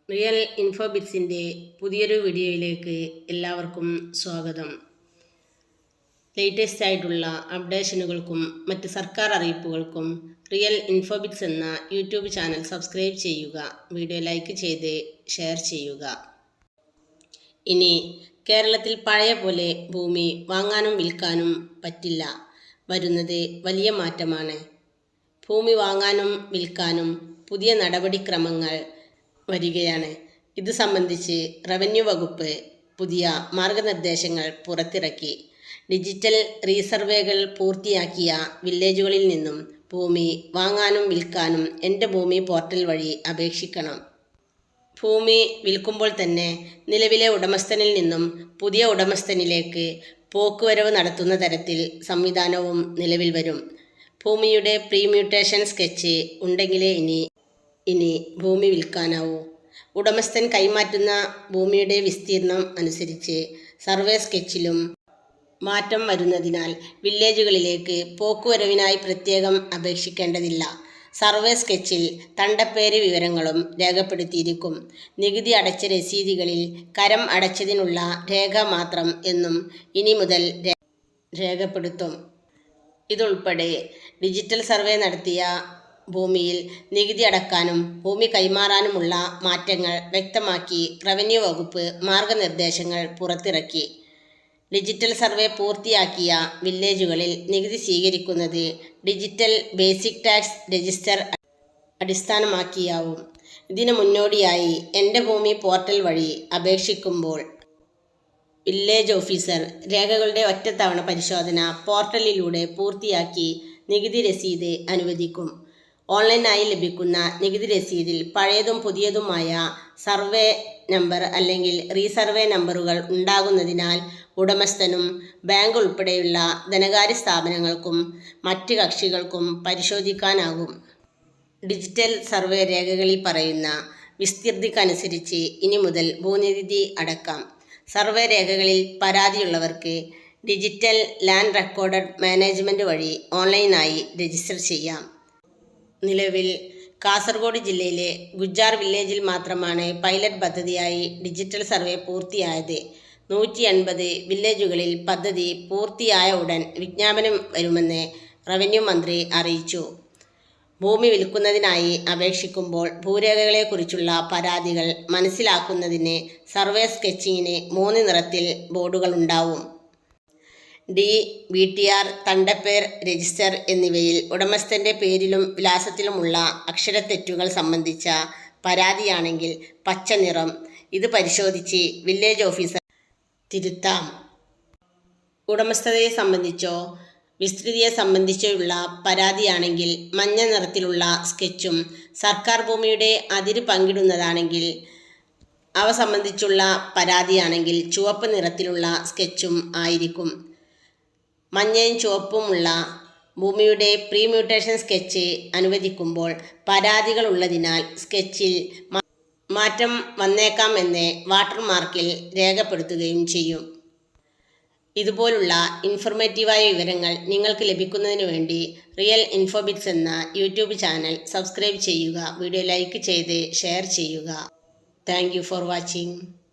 Real ഇൻഫോബിറ്റ്സിൻ്റെ പുതിയൊരു വീഡിയോയിലേക്ക് എല്ലാവർക്കും സ്വാഗതം. ലേറ്റസ്റ്റ് ആയിട്ടുള്ള അപ്ഡേഷനുകൾക്കും മറ്റ് സർക്കാർ അറിയിപ്പുകൾക്കും റിയൽ ഇൻഫോബിറ്റ്സ് എന്ന യൂട്യൂബ് ചാനൽ സബ്സ്ക്രൈബ് ചെയ്യുക. വീഡിയോ ലൈക്ക് ചെയ്ത് ഷെയർ ചെയ്യുക. ഇനി കേരളത്തിൽ പഴയ പോലെ ഭൂമി വാങ്ങാനും വിൽക്കാനും പറ്റില്ല. വരുന്നത് വലിയ മാറ്റമാണ്. ഭൂമി വാങ്ങാനും വിൽക്കാനും പുതിയ നടപടിക്രമങ്ങൾ വരികയാണ്. ഇത് സംബന്ധിച്ച് റവന്യൂ വകുപ്പ് പുതിയ മാർഗനിർദ്ദേശങ്ങൾ പുറത്തിറക്കി. ഡിജിറ്റൽ റീസർവേകൾ പൂർത്തിയാക്കിയ വില്ലേജുകളിൽ നിന്നും ഭൂമി വാങ്ങാനും വിൽക്കാനും എൻ്റെ ഭൂമി പോർട്ടൽ വഴി അപേക്ഷിക്കണം. ഭൂമി വിൽക്കുമ്പോൾ തന്നെ നിലവിലെ ഉടമസ്ഥനിൽ നിന്നും പുതിയ ഉടമസ്ഥനിലേക്ക് പോക്കുവരവ് നടത്തുന്ന തരത്തിൽ സംവിധാനവും നിലവിൽ വരും. ഭൂമിയുടെ പ്രീമ്യൂട്ടേഷൻ സ്കെച്ച് ഉണ്ടെങ്കിലേ ഇനി ഭൂമി വിൽക്കാനാവൂ. ഉടമസ്ഥൻ കൈമാറ്റുന്ന ഭൂമിയുടെ വിസ്തീർണം അനുസരിച്ച് സർവേ സ്കെച്ചിലും മാറ്റം വരുന്നതിനാൽ വില്ലേജുകളിലേക്ക് പോക്കുവരവിനായി പ്രത്യേകം അപേക്ഷിക്കേണ്ടതില്ല. സർവേ സ്കെച്ചിൽ തണ്ടപ്പേര് വിവരങ്ങളും രേഖപ്പെടുത്തിയിരിക്കും. നികുതി അടച്ച രസീതുകളിൽ കരം അടച്ചതിനുള്ള രേഖ മാത്രം എന്നും ഇനി മുതൽ രേഖപ്പെടുത്തും. ഇതുൾപ്പെടെ ഡിജിറ്റൽ സർവേ നടത്തിയ ഭൂമിയിൽ നികുതി അടക്കാനും ഭൂമി കൈമാറാനുമുള്ള മാറ്റങ്ങൾ വ്യക്തമാക്കി റവന്യൂ വകുപ്പ് മാർഗനിർദ്ദേശങ്ങൾ പുറത്തിറക്കി. ഡിജിറ്റൽ സർവേ പൂർത്തിയാക്കിയ വില്ലേജുകളിൽ നികുതി സ്വീകരിക്കുന്നത് ഡിജിറ്റൽ ബേസിക് ടാക്സ് രജിസ്റ്റർ അടിസ്ഥാനമാക്കിയാവും. ഇതിനു മുന്നോടിയായി എൻ്റെ ഭൂമി പോർട്ടൽ വഴി അപേക്ഷിക്കുമ്പോൾ വില്ലേജ് ഓഫീസർ രേഖകളുടെ ഒറ്റത്തവണ പരിശോധന പോർട്ടലിലൂടെ പൂർത്തിയാക്കി നികുതി രസീത് അനുവദിക്കും. ഓൺലൈനായി ലഭിക്കുന്ന നികുതി രസീതിൽ പഴയതും പുതിയതുമായ സർവേ നമ്പർ അല്ലെങ്കിൽ റീസർവേ നമ്പറുകൾ ഉണ്ടാകുന്നതിനാൽ ഉടമസ്ഥനും ബാങ്ക് ഉൾപ്പെടെയുള്ള ധനകാര്യ സ്ഥാപനങ്ങൾക്കും മറ്റ് കക്ഷികൾക്കും പരിശോധിക്കാനാകും. ഡിജിറ്റൽ സർവേ രേഖകളിൽ പറയുന്ന വിസ്തൃതിക്കനുസരിച്ച് ഇനി മുതൽ ഭൂനികുതി അടക്കാം. സർവേ രേഖകളിൽ പരാതിയുള്ളവർക്ക് ഡിജിറ്റൽ ലാൻഡ് റെക്കോർഡ് മാനേജ്മെൻറ്റ് വഴി ഓൺലൈനായി രജിസ്റ്റർ ചെയ്യാം. നിലവിൽ കാസർഗോഡ് ജില്ലയിലെ ഗുജ്ജാർ വില്ലേജിൽ മാത്രമാണ് പൈലറ്റ് പദ്ധതിയായി ഡിജിറ്റൽ സർവേ പൂർത്തിയായത്. 180 വില്ലേജുകളിൽ പദ്ധതി പൂർത്തിയായ ഉടൻ വിജ്ഞാപനം വരുമെന്ന് റവന്യൂ മന്ത്രി അറിയിച്ചു. ഭൂമി വിൽക്കുന്നതിനായി അപേക്ഷിക്കുമ്പോൾ ഭൂരേഖകളെക്കുറിച്ചുള്ള പരാതികൾ മനസ്സിലാക്കുന്നതിന് സർവേ സ്കെച്ചിങ്ങിന് 3 നിറത്തിൽ ബോർഡുകളുണ്ടാവും. BTR, തണ്ടപ്പേർ രജിസ്റ്റർ എന്നിവയിൽ ഉടമസ്ഥൻ്റെ പേരിലും വിലാസത്തിലുമുള്ള അക്ഷരത്തെറ്റുകൾ സംബന്ധിച്ച പരാതിയാണെങ്കിൽ പച്ച നിറം. ഇത് പരിശോധിച്ച് വില്ലേജ് ഓഫീസർ തിരുത്താം. ഉടമസ്ഥതയെ സംബന്ധിച്ചോ വിസ്തൃതിയെ സംബന്ധിച്ചുള്ള പരാതിയാണെങ്കിൽ മഞ്ഞ നിറത്തിലുള്ള സ്കെച്ചും, സർക്കാർ ഭൂമിയുടെ അതിര് പങ്കിടുന്നതാണെങ്കിൽ അവ സംബന്ധിച്ചുള്ള പരാതിയാണെങ്കിൽ ചുവപ്പ് നിറത്തിലുള്ള സ്കെച്ചും ആയിരിക്കും. മഞ്ഞയും ചുവപ്പുമുള്ള ഭൂമിയുടെ പ്രീമ്യൂട്ടേഷൻ സ്കെച്ച് അനുവദിക്കുമ്പോൾ പരാതികൾ ഉള്ളതിനാൽ സ്കെച്ചിൽ മാറ്റം വന്നേക്കാം എന്ന് വാട്ടർമാർക്കിൽ രേഖപ്പെടുത്തുകയും ചെയ്യും. ഇതുപോലുള്ള ഇൻഫോർമേറ്റീവായ വിവരങ്ങൾ നിങ്ങൾക്ക് ലഭിക്കുന്നതിന് വേണ്ടി റിയൽ ഇൻഫോബിറ്റ്സ് എന്ന യൂട്യൂബ് ചാനൽ സബ്സ്ക്രൈബ് ചെയ്യുക. വീഡിയോ ലൈക്ക് ചെയ്ത് ഷെയർ ചെയ്യുക. Thank you for watching.